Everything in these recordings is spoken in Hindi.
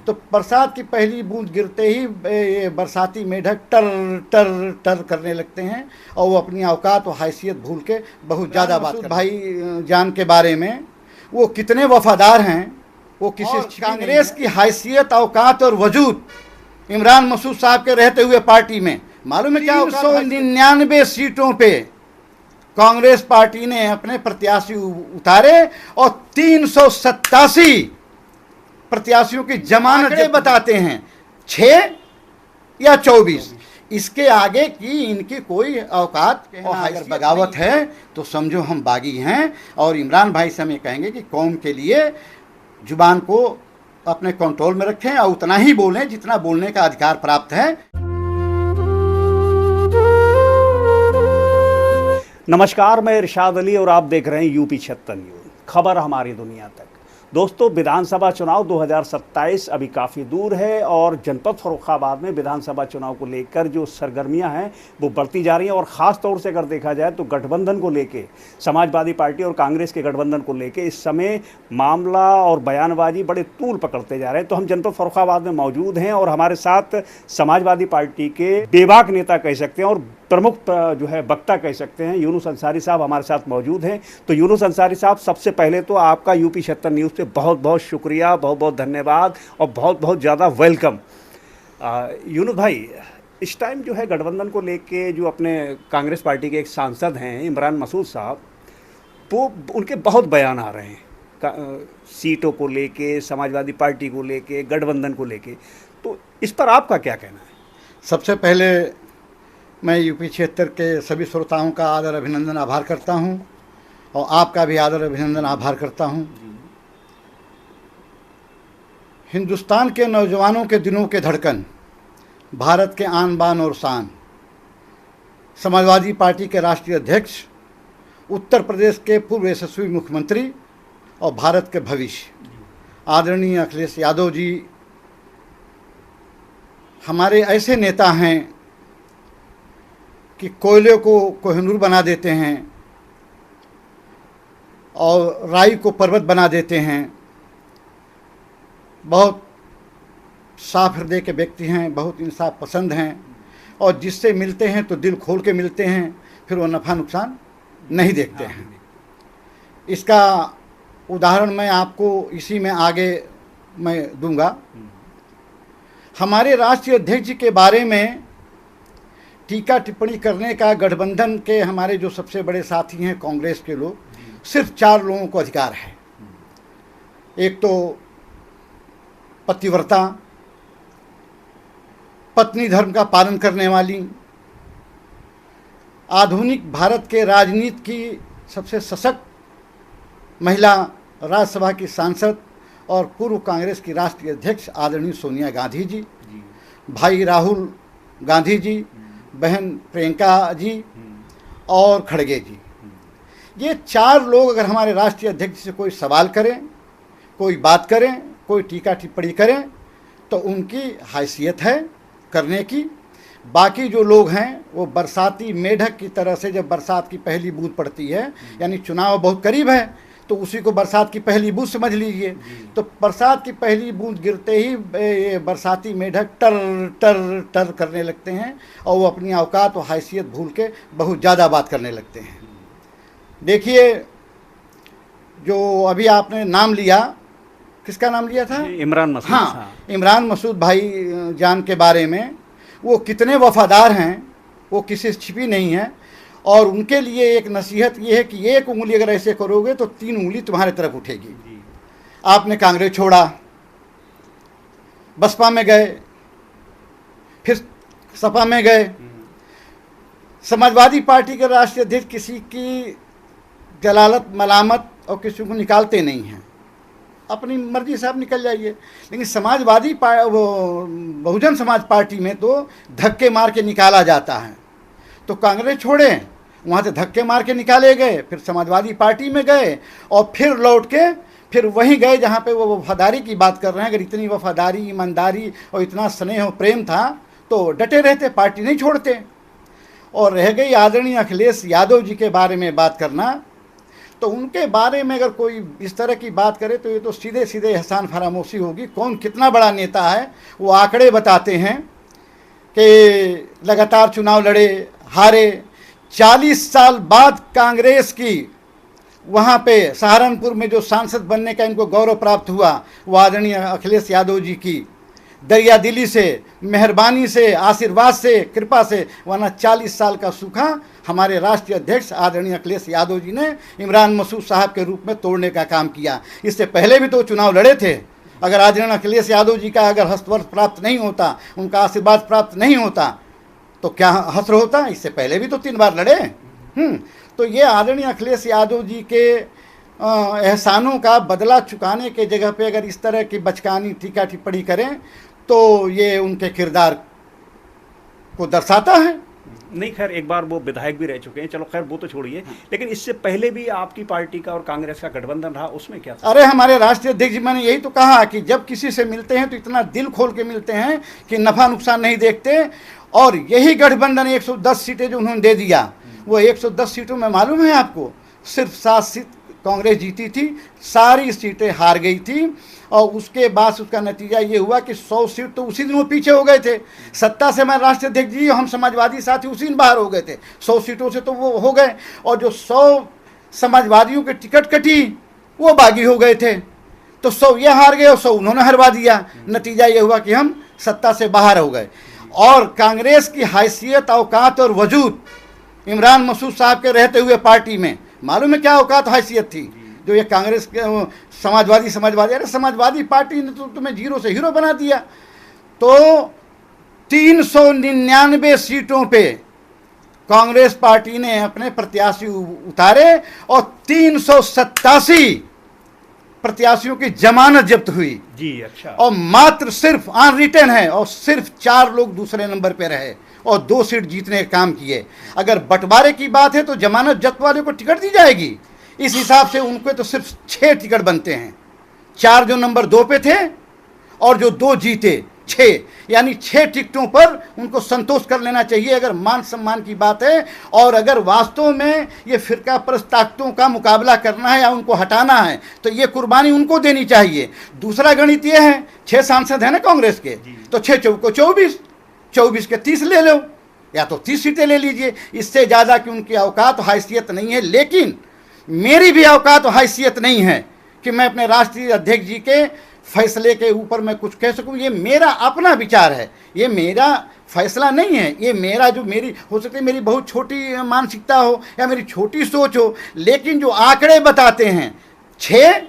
तो बरसात की पहली बूंद गिरते ही ये बरसाती मेढक टर टर टर करने लगते हैं और वो अपनी औकात और हैसियत भूल के बहुत ज़्यादा बात करते हैं। भाई जान के बारे में वो कितने वफादार हैं, वो किसी कांग्रेस की हैसियत, औकात और वजूद इमरान मसूद साहब के रहते हुए पार्टी में मालूम है क्या, 399 सीटों पे कांग्रेस पार्टी ने अपने प्रत्याशी उतारे और 387 प्रत्याशियों की जमानत बताते हैं, 6 या 24। इसके आगे की इनकी कोई औकात और अगर बगावत है तो समझो हम बागी हैं। और इमरान भाई से हम ये कहेंगे कि कौम के लिए जुबान को अपने कंट्रोल में रखें और उतना ही बोलें जितना बोलने का अधिकार प्राप्त है। नमस्कार, मैं इरशाद अली और आप देख रहे हैं यूपी 76 न्यूज़, खबर हमारी दुनिया तक। दोस्तों, विधानसभा चुनाव 2027 अभी काफ़ी दूर है और जनपद फर्रुखाबाद में विधानसभा चुनाव को लेकर जो सरगर्मियां हैं वो बढ़ती जा रही हैं। और ख़ास तौर से अगर देखा जाए तो गठबंधन को लेके, समाजवादी पार्टी और कांग्रेस के गठबंधन को लेके इस समय मामला और बयानबाजी बड़े तूल पकड़ते जा रहे हैं। तो हम जनपद फर्रुखाबाद में मौजूद हैं और हमारे साथ समाजवादी पार्टी के बेबाक नेता कह सकते हैं और प्रमुख जो है वक्ता कह सकते हैं, यूनुस अंसारी साहब हमारे साथ मौजूद हैं। तो यूनुस अंसारी साहब, सबसे पहले तो आपका यूपी 76 न्यूज़ पे बहुत बहुत शुक्रिया, बहुत बहुत धन्यवाद और बहुत बहुत ज़्यादा वेलकम। यूनुस भाई, इस टाइम जो है गठबंधन को लेके जो अपने कांग्रेस पार्टी के एक सांसद हैं इमरान मसूद साहब, वो उनके बहुत बयान आ रहे हैं सीटों को लेके, समाजवादी पार्टी को लेके, गठबंधन को लेके। तो इस पर आपका क्या कहना है? सबसे पहले मैं यूपी 76 के सभी श्रोताओं का आदर अभिनंदन आभार करता हूं और आपका भी आदर अभिनंदन आभार करता हूं। हिंदुस्तान के नौजवानों के दिनों के धड़कन, भारत के आन बान और शान, समाजवादी पार्टी के राष्ट्रीय अध्यक्ष, उत्तर प्रदेश के पूर्व यशस्वी मुख्यमंत्री और भारत के भविष्य आदरणीय अखिलेश यादव जी हमारे ऐसे नेता हैं कि कोयले को कोहिनूर बना देते हैं और राई को पर्वत बना देते हैं। बहुत साफ हृदय के व्यक्ति हैं, बहुत इंसाफ पसंद हैं और जिससे मिलते हैं तो दिल खोल के मिलते हैं, फिर वो नफ़ा नुकसान नहीं देखते हैं। इसका उदाहरण मैं आपको इसी में आगे मैं दूंगा। हमारे राष्ट्रीय अध्यक्ष जी के बारे में टीका टिप्पणी करने का गठबंधन के हमारे जो सबसे बड़े साथी हैं कांग्रेस के लोग, सिर्फ 4 लोगों को अधिकार है। एक तो पतिव्रता, पत्नी धर्म का पालन करने वाली, आधुनिक भारत के राजनीति की सबसे सशक्त महिला, राज्यसभा की सांसद और पूर्व कांग्रेस की राष्ट्रीय अध्यक्ष आदरणीय सोनिया गांधी जी, भाई राहुल गांधी जी, बहन प्रियंका जी और खड़गे जी। ये 4 लोग अगर हमारे राष्ट्रीय अध्यक्ष से कोई सवाल करें, कोई बात करें, कोई टीका टिप्पणी करें तो उनकी हैसियत है करने की। बाकी जो लोग हैं वो बरसाती मेढक की तरह से, जब बरसात की पहली बूंद पड़ती है, यानी चुनाव बहुत करीब है तो उसी को बरसात की पहली बूंद समझ लीजिए। तो बरसात की पहली बूंद गिरते ही ये बरसाती मेढक टर टर टर करने लगते हैं और वो अपनी औकात और हैसियत भूल के बहुत ज़्यादा बात करने लगते हैं। देखिए, जो अभी आपने नाम लिया, किसका नाम लिया था? इमरान मसूद। हाँ, इमरान मसूद भाई जान के बारे में वो कितने वफादार हैं वो किसी से छिपी नहीं है। और उनके लिए एक नसीहत ये है कि एक उंगली अगर ऐसे करोगे तो 3 उंगली तुम्हारे तरफ उठेगी। आपने कांग्रेस छोड़ा, बसपा में गए, फिर सपा में गए। समाजवादी पार्टी के राष्ट्रीय अध्यक्ष किसी की जलालत, मलामत और किसी को निकालते नहीं हैं, अपनी मर्जी से आप निकल जाइए। लेकिन समाजवादी बहुजन समाज पार्टी में तो धक्के मार के निकाला जाता है। तो कांग्रेस छोड़े, वहाँ से धक्के मार के निकाले गए, फिर समाजवादी पार्टी में गए और फिर लौट के फिर वहीं गए जहाँ पे वो वफादारी की बात कर रहे हैं। अगर इतनी वफादारी, ईमानदारी और इतना स्नेह और प्रेम था तो डटे रहते, पार्टी नहीं छोड़ते। और रह गई आदरणीय अखिलेश यादव जी के बारे में बात करना, तो उनके बारे में अगर कोई इस तरह की बात करे तो ये तो सीधे सीधे एहसान फरामोशी होगी। कौन कितना बड़ा नेता है वो आंकड़े बताते हैं कि लगातार चुनाव लड़े, हारे। 40 साल बाद कांग्रेस की वहाँ पे सहारनपुर में जो सांसद बनने का इनको गौरव प्राप्त हुआ, वो आदरणीय अखिलेश यादव जी की दरिया दिली से, मेहरबानी से, आशीर्वाद से, कृपा से, वरना 40 साल का सूखा हमारे राष्ट्रीय अध्यक्ष आदरणीय अखिलेश यादव जी ने इमरान मसूद साहब के रूप में तोड़ने का काम किया। इससे पहले भी तो चुनाव लड़े थे। अगर आदरणीय अखिलेश यादव जी का अगर हस्तवर्ष प्राप्त नहीं होता, उनका आशीर्वाद प्राप्त नहीं होता, तो क्या हस्र होता? इससे पहले भी तो 3 बार लड़े। तो ये आदरणीय अखिलेश यादव जी के एहसानों का बदला चुकाने के जगह पे अगर इस तरह की बचकानी टीका टिप्पणी करें तो ये उनके किरदार को दर्शाता है। नहीं, खैर एक बार वो विधायक भी रह चुके हैं, चलो खैर वो तो छोड़िए। लेकिन इससे पहले भी आपकी पार्टी का और कांग्रेस का गठबंधन रहा, उसमें क्या था? अरे हमारे राष्ट्रीय अध्यक्ष जी, मैंने यही तो कहा कि जब किसी से मिलते हैं तो इतना दिल खोल के मिलते हैं कि नफा नुकसान नहीं देखते। और यही गठबंधन 110 सीटें जो उन्होंने दे दिया, वो 110 सीटों में मालूम है आपको सिर्फ 7 सीट कांग्रेस जीती थी, सारी सीटें हार गई थी। और उसके बाद उसका नतीजा ये हुआ कि 100 सीट तो उसी दिन वो पीछे हो गए थे। सत्ता से हमारे राष्ट्रीय अध्यक्ष जी, हम समाजवादी साथी उसी दिन बाहर हो गए थे। 100 सीटों से तो वो हो गए, और जो 100 समाजवादियों के टिकट कटी वो बागी हो गए थे। तो 100 ये हार गए और 100 उन्होंने हरवा दिया। नतीजा ये हुआ कि हम सत्ता से बाहर हो गए। और कांग्रेस की हैसियत, औकात और वजूद इमरान मसूद साहब के रहते हुए पार्टी में मालूम है क्या औकात हैसियत थी? जो ये कांग्रेस के समाजवादी, अरे समाजवादी पार्टी ने तो तुम्हें जीरो से हीरो बना दिया। तो 399 सीटों पे कांग्रेस पार्टी ने अपने प्रत्याशी उतारे और 387 प्रत्याशियों की जमानत जब्त हुई जी। अच्छा। और मात्र सिर्फ ऑन रिटर्न है, और सिर्फ 4 लोग दूसरे नंबर पे रहे और 2 सीट जीतने का काम किए। अगर बंटवारे की बात है तो जमानत जब्त वाले को टिकट दी जाएगी। इस हिसाब से उनको तो सिर्फ 6 टिकट बनते हैं, 4 जो नंबर 2 पे थे और जो 2 जीते, 6, यानी 6 टिकटों पर उनको संतोष कर लेना चाहिए अगर मान सम्मान की बात है। और अगर वास्तव में ये फिरका परस्त ताकतों का मुकाबला करना है या उनको हटाना है तो ये कुर्बानी उनको देनी चाहिए। दूसरा गणित ये है, 6 सांसद हैं ना कांग्रेस के, तो 6 चौको 24, 24 के 30 ले लो, या तो 30 सीटें ले लीजिए। इससे ज़्यादा कि उनकी औकात हैसियत नहीं है। लेकिन मेरी भी औकात हैसियत नहीं है कि मैं अपने राष्ट्रीय अध्यक्ष जी के फैसले के ऊपर मैं कुछ कह सकूं। ये मेरा अपना विचार है, ये मेरा फैसला नहीं है। ये मेरा जो मेरी हो सकती है मेरी बहुत छोटी मानसिकता हो या मेरी छोटी सोच हो, लेकिन जो आंकड़े बताते हैं 6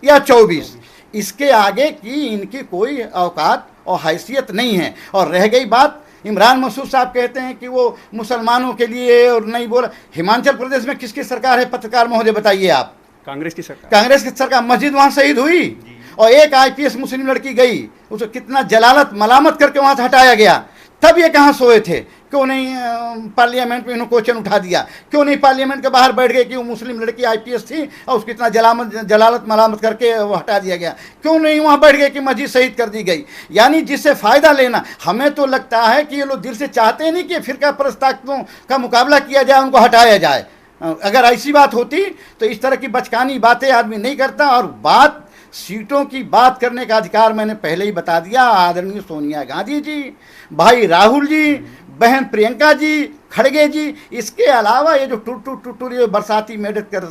या 24, इसके आगे की इनकी कोई औकात और हैसियत नहीं है। और रह गई बात, इमरान मसूद साहब कहते हैं कि वो मुसलमानों के लिए और नहीं बोला। हिमाचल प्रदेश में किसकी सरकार है पत्रकार महोदय, बताइए आप? कांग्रेस की सरकार। कांग्रेस की सरकार। मस्जिद वहां शहीद हुई और एक IPS मुस्लिम लड़की गई, उसको कितना जलालत मलामत करके वहां से हटाया गया। तब ये कहाँ सोए थे? क्यों नहीं पार्लियामेंट में इन्होंने क्वेश्चन उठा दिया? क्यों नहीं पार्लियामेंट के बाहर बैठ गए कि वो मुस्लिम लड़की IPS थी और उसकी इतना जलालत मलामत करके वो हटा दिया गया? क्यों नहीं वहाँ बैठ गए कि मस्जिद शहीद कर दी गई? यानी जिससे फ़ायदा लेना, हमें तो लगता है कि ये लोग दिल से चाहते नहीं कि फिरका परस्त ताकतों का मुकाबला किया जाए, उनको हटाया जाए। अगर ऐसी बात होती तो इस तरह की बचकानी बातें आदमी नहीं करता। और बात सीटों की बात करने का अधिकार मैंने पहले ही बता दिया। आदरणीय सोनिया गांधी जी, भाई राहुल जी, बहन प्रियंका जी, खड़गे जी, इसके अलावा ये जो टुर ये बरसाती मेडल कर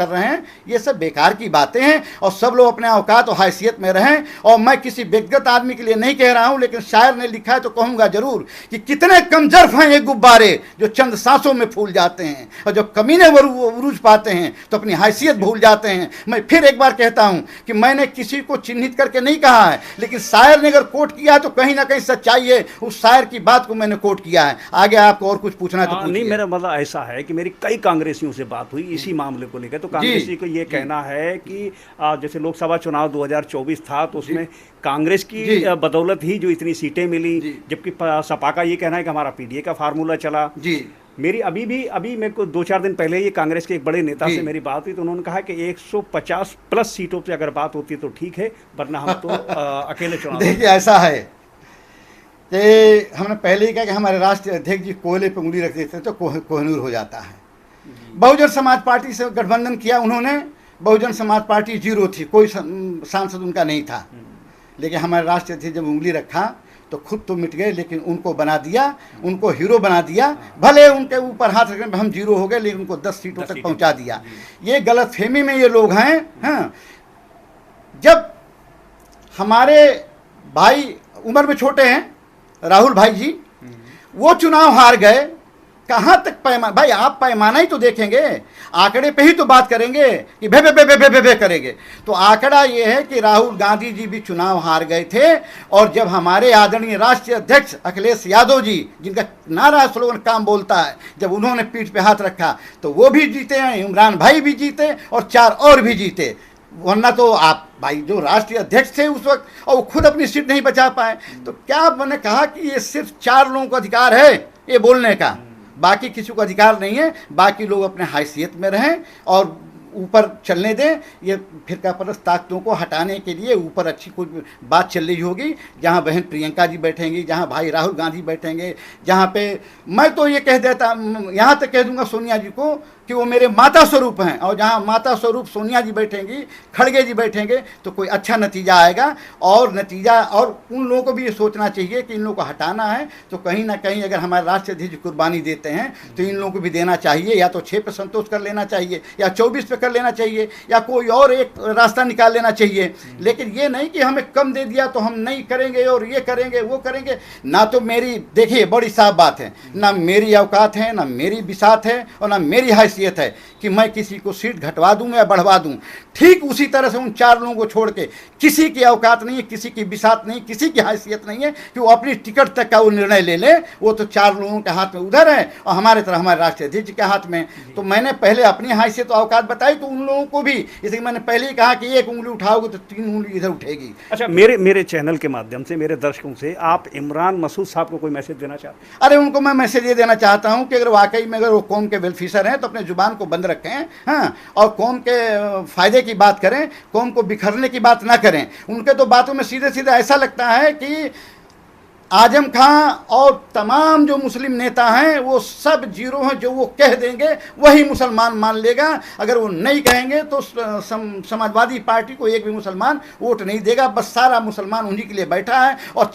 रहे हैं, ये सब बेकार की बातें हैं। और सब लोग अपने औकात और हैसियत में रहें। और मैं किसी व्यक्तिगत आदमी के लिए नहीं कह रहा हूं, लेकिन शायर ने लिखा है तो कहूंगा जरूर कि कितने कमजोर हैं ये गुब्बारे जो चंद सांसों में फूल जाते हैं, और जब कमीने उरूज पाते हैं तो अपनी हैसियत भूल जाते हैं। मैं फिर एक बार कहता हूं कि मैंने किसी को चिन्हित करके नहीं कहा है, लेकिन शायर ने अगर कोट किया तो कहीं ना कहीं सच्चाई है। उस शायर की बात को मैंने कोट किया है। आगे आपको और कुछ पूछना है तो पूछिए। नहीं, मेरा मतलब ऐसा है कि मेरी कई कांग्रेसियों से बात हुई इसी मामले को लेकर। तो कांग्रेसी को ये कहना है कि जैसे लोकसभा चुनाव 2024 था तो उसमें कांग्रेस की बदौलत ही जो इतनी सीटें मिली, जबकि सपा का ये कहना है कि हमारा PDA का फार्मूला चला। मेरी अभी मेरे को 2-4 दिन पहले ये कांग्रेस के एक बड़े नेता से मेरी बात हुई तो उन्होंने कहा कि 150 प्लस सीटों पे अगर बात होती तो ठीक है, वरना हम तो अकेले चुनाव। देखिए ऐसा है कि हमने पहले ही कहा कि हमारे राष्ट्रीय अध्यक्ष जी कोयले पर उंगली रख देते हैं तो कोहनूर हो जाता है। बहुजन समाज पार्टी से गठबंधन किया उन्होंने, बहुजन समाज पार्टी जीरो थी, कोई सांसद उनका नहीं था। लेकिन हमारे राष्ट्रीय अध्यक्ष जब उंगली रखा तो खुद तो मिट गए, लेकिन उनको बना दिया, उनको हीरो बना दिया। भले उनके ऊपर हाथ रखने में हम जीरो हो गए, लेकिन उनको 10 सीटों तक पहुंचा दिया। ये गलतफहमी में ये लोग हैं। हाँ, जब हमारे भाई उम्र में छोटे हैं राहुल भाई जी, वो चुनाव हार गए, कहाँ तक पैमाना, भाई आप पैमाना ही तो देखेंगे, आंकड़े पे ही तो बात करेंगे कि भे भे भे भे भे भे भे करेंगे। तो आंकड़ा ये है कि राहुल गांधी जी भी चुनाव हार गए थे, और जब हमारे आदरणीय राष्ट्रीय अध्यक्ष अखिलेश यादव जी, जिनका नारा स्लोगन काम बोलता है, जब उन्होंने पीठ पे हाथ रखा तो वो भी जीते हैं, इमरान भाई भी जीते और 4 और भी जीते। वरना तो आप भाई जो राष्ट्रीय अध्यक्ष थे उस वक्त, और वो खुद अपनी सीट नहीं बचा पाए। तो क्या मैंने कहा कि ये सिर्फ 4 लोगों का अधिकार है ये बोलने का, बाकी किसी को अधिकार नहीं है। बाकी लोग अपने हैसियत में रहें और ऊपर चलने दें। ये फिरकापरस्त ताकतों को हटाने के लिए ऊपर अच्छी कुछ बात चल रही होगी, जहाँ बहन प्रियंका जी बैठेंगी, जहाँ भाई राहुल गांधी बैठेंगे, जहाँ पे मैं तो ये कह देता, यहाँ तक कह दूंगा सोनिया जी को कि वो मेरे माता स्वरूप हैं, और जहाँ माता स्वरूप सोनिया जी बैठेंगी, खड़गे जी बैठेंगे, तो कोई अच्छा नतीजा आएगा। और नतीजा, और उन लोगों को भी ये सोचना चाहिए कि इन लोगों को हटाना है तो कहीं ना कहीं अगर हमारे राष्ट्रीय अध्यक्ष कुर्बानी देते हैं तो इन लोगों को भी देना चाहिए। या तो 6 पे संतोष कर लेना चाहिए, या 24 पे कर लेना चाहिए, या कोई और एक रास्ता निकाल लेना चाहिए। लेकिन ये नहीं कि हमें कम दे दिया तो हम नहीं करेंगे और ये करेंगे वो करेंगे। ना तो मेरी, देखिए बड़ी साफ बात है, ना मेरी औकात है, ना मेरी बिसात है, और ना मेरी हैसियत है कि मैं किसी को सीट घटवा दूं या बढ़वा दूं। ठीक उसी तरह से उन 4 लोगों को छोड़ के किसी की औकात नहीं है, किसी की बिसात नहीं, किसी की हैसियत नहीं है कि वो अपनी टिकट तक का वो निर्णय ले ले। वो तो 4 लोगों के हाथ में उधर है, और हमारे तरह हमारे राष्ट्रीय अध्यक्ष के हाथ में। तो मैंने पहले अपनी हैसियत और औकात बताई, तो उन लोगों को भी, जैसे मैंने पहले ही कहा कि 1 उंगली उठाओगे तो 3 उंगली इधर उठेगी। अच्छा, मेरे चैनल के माध्यम से, मेरे दर्शकों से आप इमरान मसूद साहब को कोई मैसेज देना चाहते हैं? अरे उनको मैं मैसेज ये देना चाहता हूँ कि अगर वाकई में अगर वो कौम के वेलफिशर हैं तो अपने जुबान को बंद रखें, हाँ, और कौम के फायदे की बात करें, कौम को बिखरने की बात ना करें। उनके तो बातों में सीधे सीधे ऐसा लगता है कि आजम खां और तमाम जो मुस्लिम नेता हैं वो सब जीरो हैं, जो वो कह देंगे वही मुसलमान मान लेगा। अगर वो नहीं कहेंगे तो समाजवादी पार्टी को एक भी मुसलमान वोट नहीं देगा। बस सारा मुसलमान उन्हीं के लिए बैठा है, और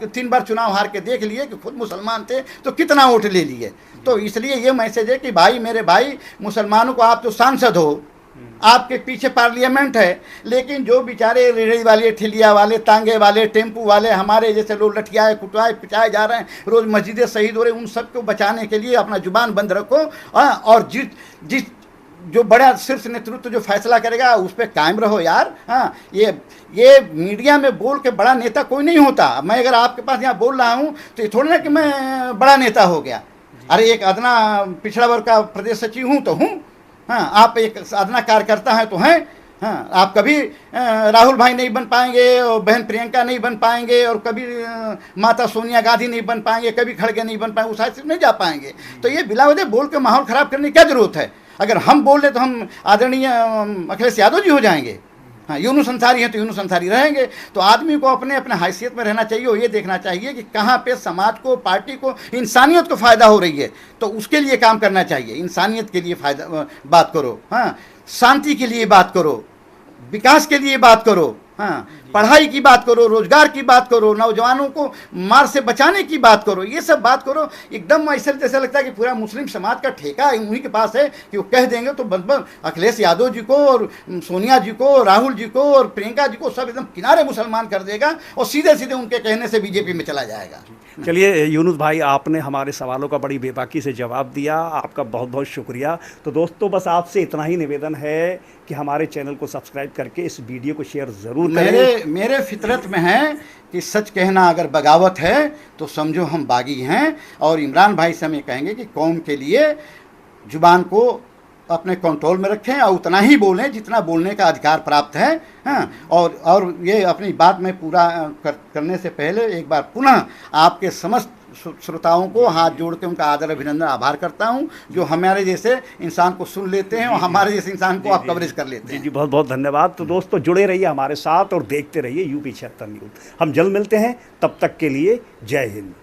3 बार चुनाव हार के देख लिए कि खुद मुसलमान थे तो कितना वोट ले लिए। तो इसलिए ये मैसेज है कि भाई, मेरे भाई मुसलमानों को, आप तो सांसद हो, आपके पीछे पार्लियामेंट है, लेकिन जो बेचारे रेहड़ी वाले, ठेलिया वाले, तांगे वाले, टेम्पू वाले, हमारे जैसे लोग लठियाए, कुटाए, पिटाए जा रहे हैं, रोज़ मस्जिदें शहीद हो रहे हैं, उन सबको बचाने के लिए अपना जुबान बंद रखो। और जिस जो बड़ा शीर्ष नेतृत्व जो फैसला करेगा उस पर कायम रहो यार। हाँ, ये मीडिया में बोल के बड़ा नेता कोई नहीं होता। मैं अगर आपके पास यहाँ बोल रहा हूँ तो ये थोड़ी ना कि मैं बड़ा नेता हो गया। अरे एक अदना पिछड़ा वर्ग का प्रदेश सचिव हूँ तो हूँ, हाँ, आप एक अदना कार्यकर्ता हैं तो हैं। हाँ, आप कभी राहुल भाई नहीं बन पाएंगे, और बहन प्रियंका नहीं बन पाएंगे, और कभी माता सोनिया गांधी नहीं बन पाएंगे, कभी खड़गे नहीं बन पाएंगे, उस साइड से नहीं जा पाएंगे। तो ये बिला वजह बोल के माहौल ख़राब करने की क्या ज़रूरत है? अगर हम बोल रहे तो हम आदरणीय अखिलेश यादव जी हो जाएंगे। हाँ, यूनुस अंसारी हैं तो यूनुस अंसारी रहेंगे। तो आदमी को अपने अपने हैसियत में रहना चाहिए, और ये देखना चाहिए कि कहाँ पे समाज को, पार्टी को, इंसानियत को फ़ायदा हो रही है, तो उसके लिए काम करना चाहिए। इंसानियत के लिए फ़ायदा बात करो, हाँ, शांति के लिए बात करो, विकास के लिए बात करो, हाँ, पढ़ाई की बात करो, रोजगार की बात करो, नौजवानों को मार से बचाने की बात करो, ये सब बात करो। एकदम ऐसा जैसा लगता है कि पूरा मुस्लिम समाज का ठेका उन्हीं के पास है कि वो कह देंगे तो बस अखिलेश यादव जी को और सोनिया जी को, राहुल जी को और प्रियंका जी को सब एकदम किनारे मुसलमान कर देगा, और सीधे सीधे उनके कहने से बीजेपी में चला जाएगा। चलिए यूनुस भाई, आपने हमारे सवालों का बड़ी बेबाकी से जवाब दिया, आपका बहुत बहुत शुक्रिया। तो दोस्तों, बस आपसे इतना ही निवेदन है कि हमारे चैनल को सब्सक्राइब करके इस वीडियो को शेयर ज़रूर करें। मेरे फितरत में है कि सच कहना अगर बगावत है तो समझो हम बागी हैं। और इमरान भाई से हमें कहेंगे कि कौम के लिए जुबान को अपने कंट्रोल में रखें, और उतना ही बोलें जितना बोलने का अधिकार प्राप्त है। हाँ, और ये अपनी बात में पूरा करने से पहले एक बार पुनः आपके समस्त श्रोताओं को हाथ जोड़ के उनका आदर, अभिनंदन, आभार करता हूं, जो हमारे जैसे इंसान को सुन लेते हैं और हमारे जैसे इंसान को आप कवरेज कर लेते हैं। जी, बहुत बहुत धन्यवाद। तो दोस्तों, जुड़े रहिए हमारे साथ और देखते रहिए यूपी 76 न्यूज़। हम जल्द मिलते हैं, तब तक के लिए जय हिंद।